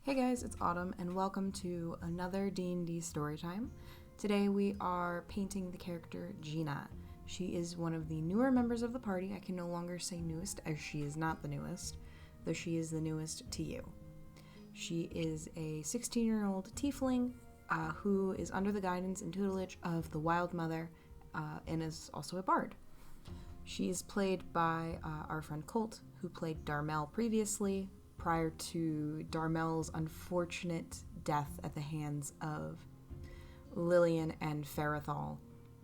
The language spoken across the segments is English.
Hey guys, it's Autumn, and welcome to another D&D Storytime. Today we are painting the character Gina. She is one of the newer members of the party. I can no longer say newest, as she is not the newest, though she is the newest to you. She is a 16-year-old tiefling who is under the guidance and tutelage of the Wild Mother and is also a bard. She is played by our friend Colt, who played Darmel previously, prior to Darmel's unfortunate death at the hands of Lillian and Ferrethal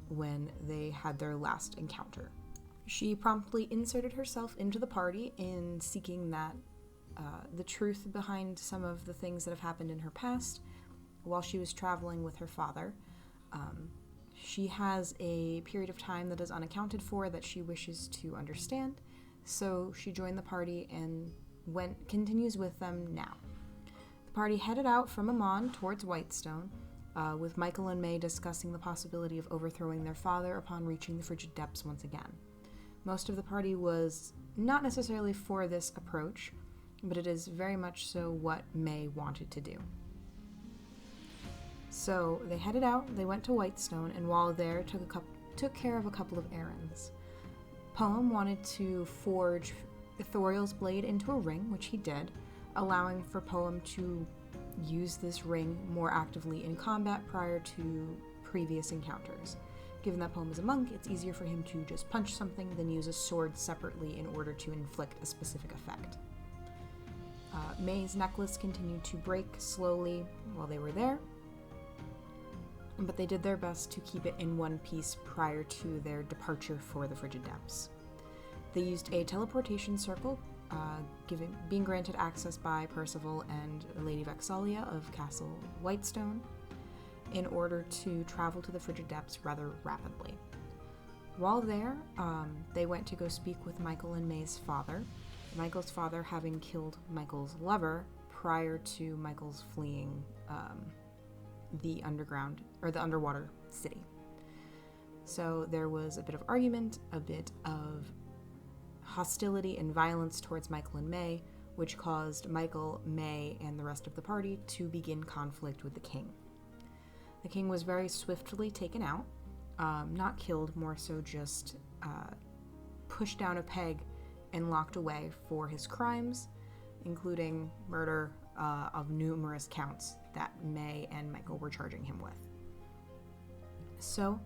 when they had their last encounter. She promptly inserted herself into the party in seeking the truth behind some of the things that have happened in her past while she was traveling with her father. She has a period of time that is unaccounted for that she wishes to understand, so she joined the party and continues with them now. The party headed out from Amon towards Whitestone, with Michael and May discussing the possibility of overthrowing their father upon reaching the frigid depths once again. Most of the party was not necessarily for this approach, but it is very much so what May wanted to do. So they headed out, they went to Whitestone, and while there took care of a couple of errands. Poem wanted to forge Thoriel's blade into a ring, which he did, allowing for Poem to use this ring more actively in combat prior to previous encounters. Given that Poem is a monk, it's easier for him to just punch something than use a sword separately in order to inflict a specific effect. May's necklace continued to break slowly while they were there, but they did their best to keep it in one piece prior to their departure for the frigid depths. They used a teleportation circle, being granted access by Percival and Lady Vexalia of Castle Whitestone, in order to travel to the frigid depths rather rapidly. While there, they went to go speak with Michael and May's father, Michael's father having killed Michael's lover prior to Michael's fleeing the underwater city. So there was a bit of argument, a bit of hostility and violence towards Michael and May, which caused Michael, May, and the rest of the party to begin conflict with the king. The king was very swiftly taken out, not killed, more so just pushed down a peg and locked away for his crimes, including murder of numerous counts that May and Michael were charging him with. So,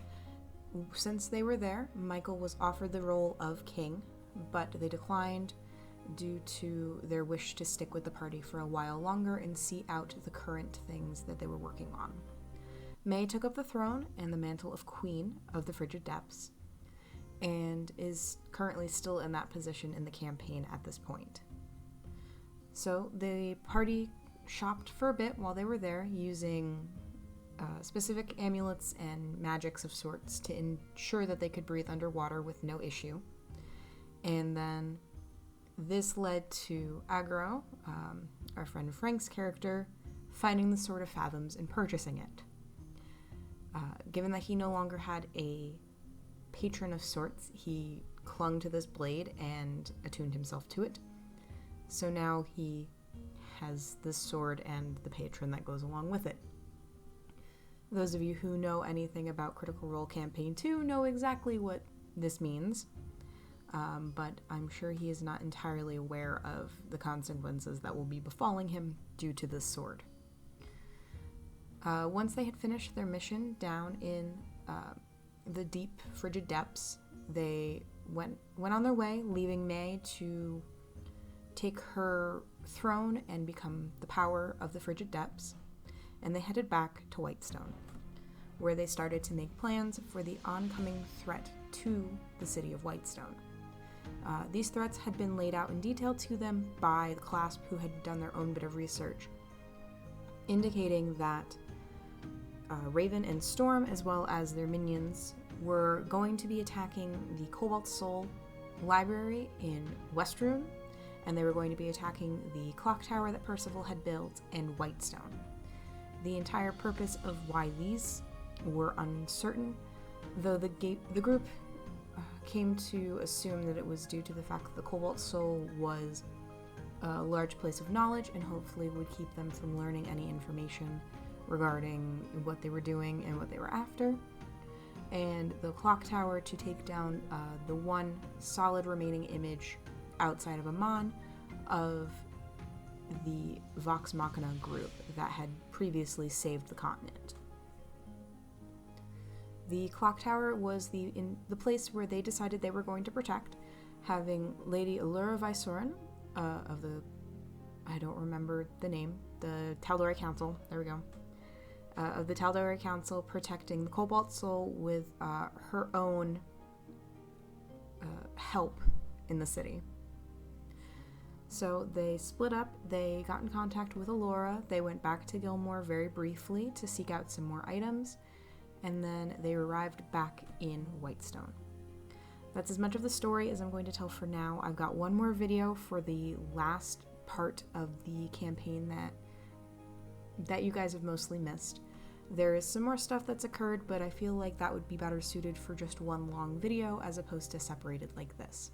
since they were there, Michael was offered the role of king, but they declined due to their wish to stick with the party for a while longer and see out the current things that they were working on. May took up the throne and the mantle of Queen of the Frigid Depths, and is currently still in that position in the campaign at this point. So the party shopped for a bit while they were there, using specific amulets and magics of sorts to ensure that they could breathe underwater with no issue. And then this led to Agro, our friend Frank's character, finding the Sword of Fathoms and purchasing it. Given that he no longer had a patron of sorts, he clung to this blade and attuned himself to it. So now he has this sword and the patron that goes along with it. Those of you who know anything about Critical Role Campaign 2 know exactly what this means. But I'm sure he is not entirely aware of the consequences that will be befalling him due to this sword. Once they had finished their mission down in the deep, frigid depths, they went on their way, leaving May to take her throne and become the power of the frigid depths, and they headed back to Whitestone, where they started to make plans for the oncoming threat to the city of Whitestone. These threats had been laid out in detail to them by the Clasp, who had done their own bit of research, indicating that Raven and Storm, as well as their minions, were going to be attacking the Cobalt Soul Library in Westruun, and they were going to be attacking the clock tower that Percival had built in Whitestone. The entire purpose of why these were uncertain, though the group came to assume that it was due to the fact that the Cobalt Soul was a large place of knowledge and hopefully would keep them from learning any information regarding what they were doing and what they were after. And the clock tower to take down the one solid remaining image outside of Amon of the Vox Machina group that had previously saved the continent. The clock tower was the place where they decided they were going to protect, having Lady Allura Vysoren of the, I don't remember the name, the Taldori Council, there we go, of the Taldori Council protecting the Cobalt Soul with her own help in the city. So they split up, they got in contact with Allura, they went back to Gilmore very briefly to seek out some more items, and then they arrived back in Whitestone. That's as much of the story as I'm going to tell for now. I've got one more video for the last part of the campaign that you guys have mostly missed. There is some more stuff that's occurred, but I feel like that would be better suited for just one long video as opposed to separated like this.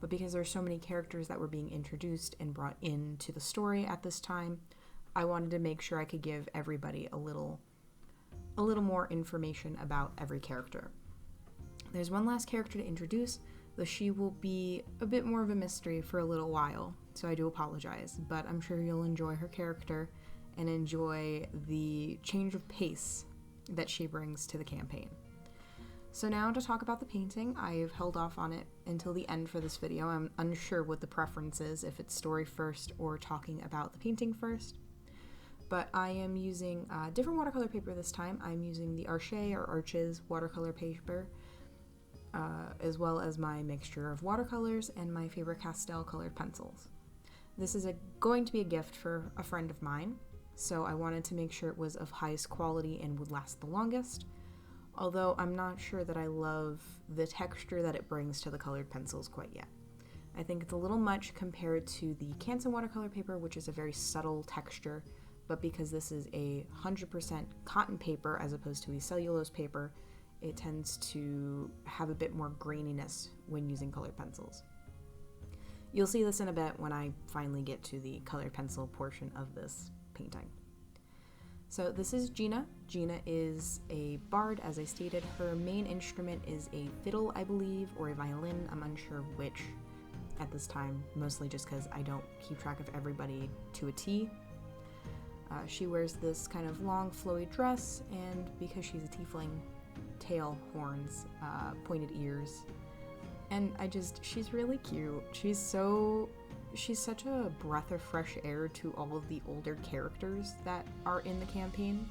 But because there's so many characters that were being introduced and brought into the story at this time, I wanted to make sure I could give everybody a little more information about every character. There's one last character to introduce, though she will be a bit more of a mystery for a little while, so I do apologize, but I'm sure you'll enjoy her character and enjoy the change of pace that she brings to the campaign. So now to talk about the painting, I've held off on it until the end for this video. I'm unsure what the preference is, if it's story first or talking about the painting first. But I am using different watercolor paper this time. I'm using the Arche or Arches watercolor paper, as well as my mixture of watercolors and my favorite pastel colored pencils. This is going to be a gift for a friend of mine, so I wanted to make sure it was of highest quality and would last the longest, although I'm not sure that I love the texture that it brings to the colored pencils quite yet. I think it's a little much compared to the Canson watercolor paper, which is a very subtle texture, but because this is a 100% cotton paper as opposed to a cellulose paper, it tends to have a bit more graininess when using colored pencils. You'll see this in a bit when I finally get to the colored pencil portion of this painting. So this is Gina. Gina is a bard, as I stated. Her main instrument is a fiddle, I believe, or a violin. I'm unsure which at this time, mostly just because I don't keep track of everybody to a T. She wears this kind of long, flowy dress, and because she's a tiefling, tail horns, pointed ears, and she's really cute. She's such a breath of fresh air to all of the older characters that are in the campaign,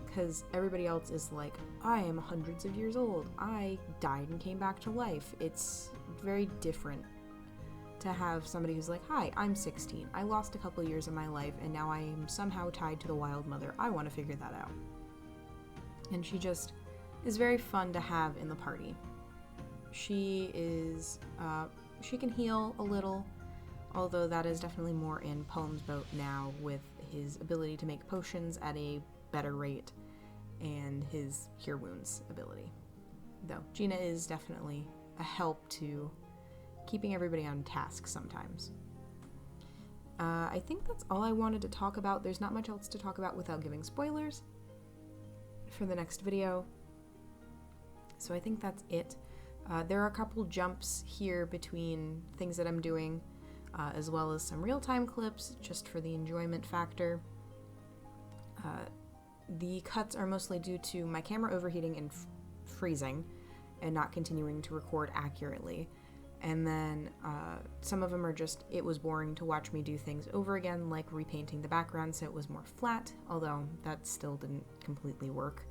because everybody else is like, I am hundreds of years old, I died and came back to life. It's very different to have somebody who's like, hi, I'm 16, I lost a couple years of my life and now I am somehow tied to the Wild Mother, I want to figure that out. And she just is very fun to have in the party. She can heal a little, although that is definitely more in Poem's boat now with his ability to make potions at a better rate and his cure wounds ability. Though Gina is definitely a help to keeping everybody on task sometimes. I think that's all I wanted to talk about. There's not much else to talk about without giving spoilers for the next video. So I think that's it. There are a couple jumps here between things that I'm doing, as well as some real-time clips just for the enjoyment factor. The cuts are mostly due to my camera overheating and freezing and not continuing to record accurately. And then some of them are just, it was boring to watch me do things over again, like repainting the background so it was more flat, although that still didn't completely work.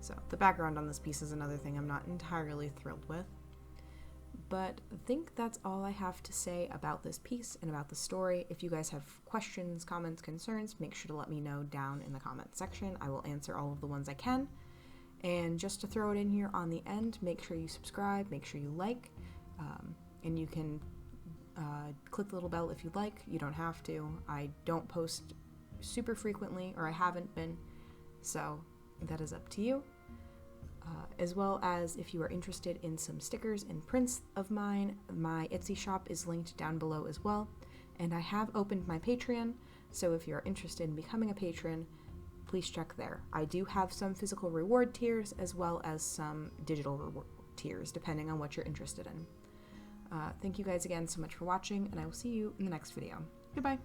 So the background on this piece is another thing I'm not entirely thrilled with. But I think that's all I have to say about this piece and about the story. If you guys have questions, comments, concerns, make sure to let me know down in the comment section. I will answer all of the ones I can. And just to throw it in here on the end, make sure you subscribe, make sure you like, and you can click the little bell if you'd like. You don't have to. I don't post super frequently, or I haven't been, so that is up to you. As well as if you are interested in some stickers and prints of mine, my Etsy shop is linked down below as well. And I have opened my Patreon, so if you're interested in becoming a patron, please check there. I do have some physical reward tiers as well as some digital reward tiers, depending on what you're interested in. Thank you guys again so much for watching, and I will see you in the next video. Goodbye.